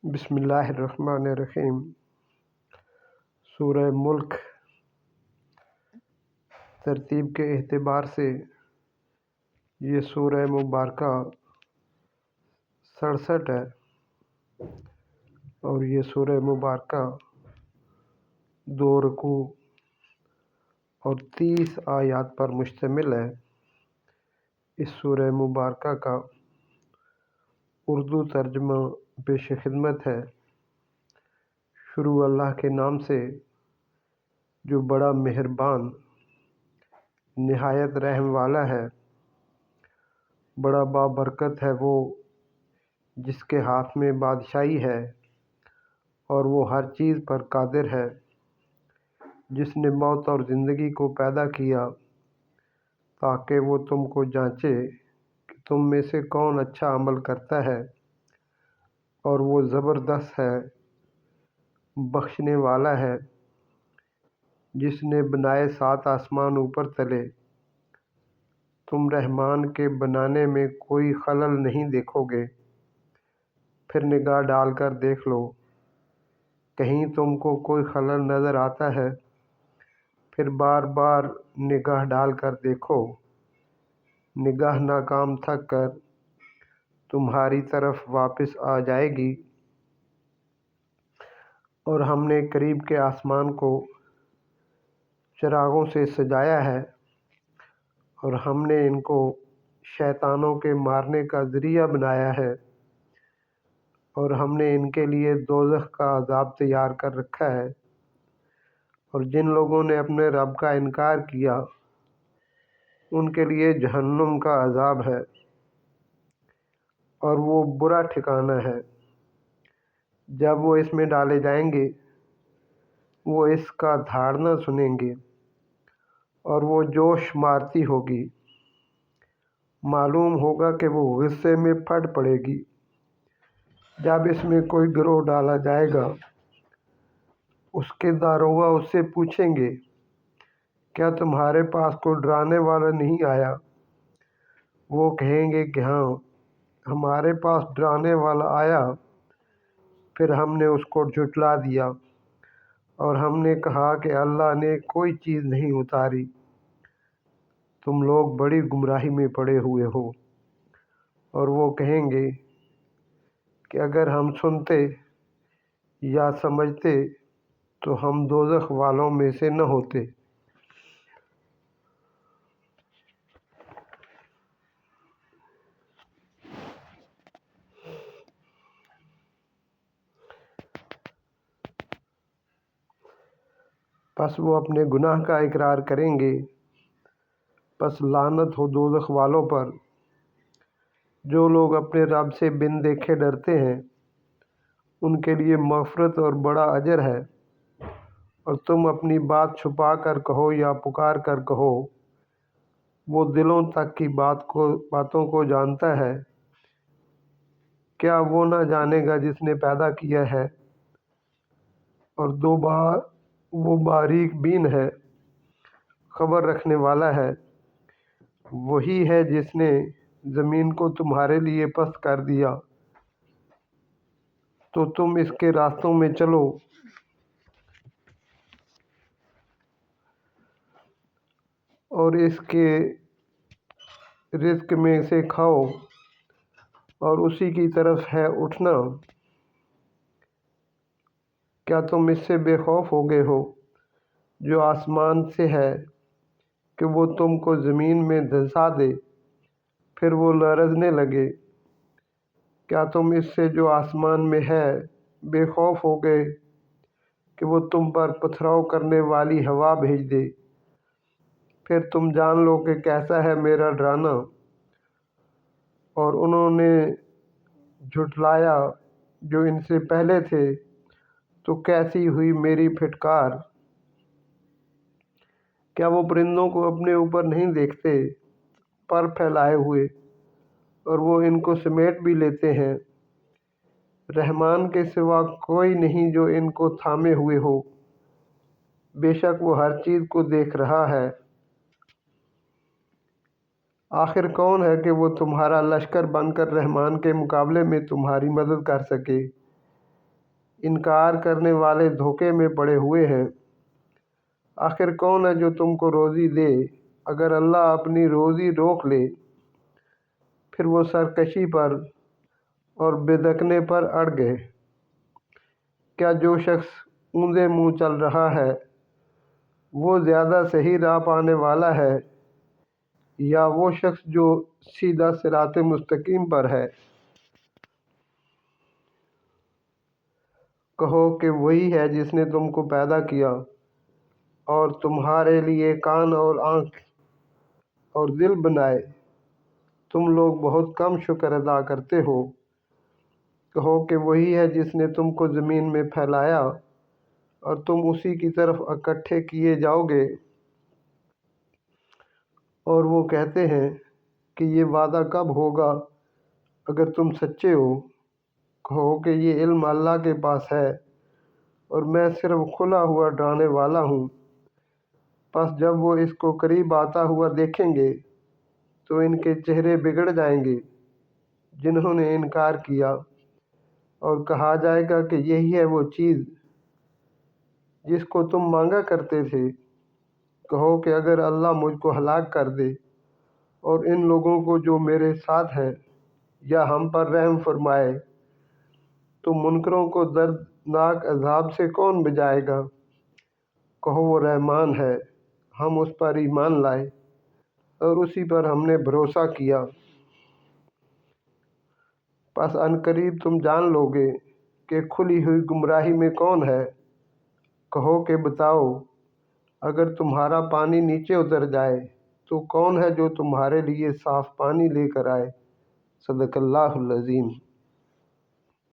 بسم اللہ الرحمن الرحیم۔ سورہ ملک ترتیب کے اعتبار سے یہ سورہ مبارکہ 67 ہے اور یہ سورہ مبارکہ 2 رکوع اور 30 آیات پر مشتمل ہے۔ اس سورہ مبارکہ کا اردو ترجمہ پیش خدمت ہے۔ شروع اللہ کے نام سے جو بڑا مہربان نہایت رحم والا ہے۔ بڑا بابرکت ہے وہ جس کے ہاتھ میں بادشاہی ہے اور وہ ہر چیز پر قادر ہے، جس نے موت اور زندگی کو پیدا کیا تاکہ وہ تم کو جانچے کہ تم میں سے کون اچھا عمل کرتا ہے، اور وہ زبردست ہے، بخشنے والا ہے۔ جس نے بنائے 7 آسمان اوپر تلے، تم رحمان کے بنانے میں کوئی خلل نہیں دیکھو گے۔ پھر نگاہ ڈال کر دیکھ لو، کہیں تم کو کوئی خلل نظر آتا ہے؟ پھر بار بار نگاہ ڈال کر دیکھو، نگاہ ناکام تھک کر تمہاری طرف واپس آ جائے گی۔ اور ہم نے قریب کے آسمان کو چراغوں سے سجایا ہے، اور ہم نے ان کو شیطانوں کے مارنے کا ذریعہ بنایا ہے، اور ہم نے ان کے لیے دوزخ کا عذاب تیار کر رکھا ہے۔ اور جن لوگوں نے اپنے رب کا انکار کیا، ان کے لیے جہنم کا عذاب ہے، اور وہ برا ٹھکانہ ہے۔ جب وہ اس میں ڈالے جائیں گے، وہ اس کا دھاڑنا سنیں گے، اور وہ جوش مارتی ہوگی۔ معلوم ہوگا کہ وہ غصے میں پھٹ پڑے گی۔ جب اس میں کوئی گروہ ڈالا جائے گا، اس کے داروغہ اس سے پوچھیں گے، کیا تمہارے پاس کوئی ڈرانے والا نہیں آیا؟ وہ کہیں گے کہ ہاں، ہمارے پاس ڈرانے والا آیا۔ پھر ہم نے اس کو جھٹلا دیا، اور ہم نے کہا کہ اللہ نے کوئی چیز نہیں اتاری۔ تم لوگ بڑی گمراہی میں پڑے ہوئے ہو۔ اور وہ کہیں گے کہ اگر ہم سنتے یا سمجھتے تو ہم دوزخ والوں میں سے نہ ہوتے۔ پس وہ اپنے گناہ کا اقرار کریں گے، پس لعنت ہو دوزخ والوں پر۔ جو لوگ اپنے رب سے بن دیکھے ڈرتے ہیں، ان کے لیے مغفرت اور بڑا اجر ہے۔ اور تم اپنی بات چھپا کر کہو یا پکار کر کہو، وہ دلوں تک کی باتوں کو جانتا ہے۔ کیا وہ نہ جانے گا جس نے پیدا کیا ہے؟ اور وہ باریک بین ہے، خبر رکھنے والا ہے۔ وہی ہے جس نے زمین کو تمہارے لیے پست کر دیا، تو تم اس کے راستوں میں چلو، اور اس کے رزق میں سے کھاؤ، اور اسی کی طرف ہے اٹھنا۔ کیا تم اس سے بے خوف ہو گئے ہو جو آسمان سے ہے کہ وہ تم کو زمین میں دھنسا دے، پھر وہ لرزنے لگے؟ کیا تم اس سے جو آسمان میں ہے بے خوف ہو گئے کہ وہ تم پر پتھراؤ کرنے والی ہوا بھیج دے؟ پھر تم جان لو کہ کیسا ہے میرا ڈرانا۔ اور انہوں نے جھٹلایا جو ان سے پہلے تھے، تو کیسی ہوئی میری پھٹکار۔ کیا وہ پرندوں کو اپنے اوپر نہیں دیکھتے، پر پھیلائے ہوئے، اور وہ ان کو سمیٹ بھی لیتے ہیں؟ رحمان کے سوا کوئی نہیں جو ان کو تھامے ہوئے ہو۔ بے شک وہ ہر چیز کو دیکھ رہا ہے۔ آخر کون ہے کہ وہ تمہارا لشکر بن کر رحمان کے مقابلے میں تمہاری مدد کر سکے؟ انکار کرنے والے دھوکے میں پڑے ہوئے ہیں۔ آخر کون ہے جو تم کو روزی دے؟ اگر اللہ اپنی روزی روک لے پھر وہ سرکشی پر اور بدکنے پر اڑ گئے۔ کیا جو شخص اونھے منہ چل رہا ہے وہ زیادہ صحیح راہ پانے والا ہے یا وہ شخص جو سیدھا صراط مستقیم پر ہے؟ کہو کہ وہی ہے جس نے تم کو پیدا کیا اور تمہارے لیے کان اور آنکھ اور دل بنائے۔ تم لوگ بہت کم شکر ادا کرتے ہو۔ کہو کہ وہی ہے جس نے تم کو زمین میں پھیلایا اور تم اسی کی طرف اکٹھے کیے جاؤ گے۔ اور وہ کہتے ہیں کہ یہ وعدہ کب ہوگا اگر تم سچے ہو۔ کہو کہ یہ علم اللہ کے پاس ہے اور میں صرف کھلا ہوا ڈرانے والا ہوں۔ پس جب وہ اس کو قریب آتا ہوا دیکھیں گے تو ان کے چہرے بگڑ جائیں گے جنہوں نے انکار کیا، اور کہا جائے گا کہ یہی ہے وہ چیز جس کو تم مانگا کرتے تھے۔ کہو کہ اگر اللہ مجھ کو ہلاک کر دے اور ان لوگوں کو جو میرے ساتھ ہیں یا ہم پر رحم فرمائے تو منکروں کو دردناک عذاب سے کون بچائے گا؟ کہو وہ رحمان ہے، ہم اس پر ایمان لائے اور اسی پر ہم نے بھروسہ کیا۔ پس عنقریب تم جان لو گے کہ کھلی ہوئی گمراہی میں کون ہے۔ کہو کہ بتاؤ، اگر تمہارا پانی نیچے اتر جائے تو کون ہے جو تمہارے لیے صاف پانی لے کر آئے؟ صدق اللہ العظیم۔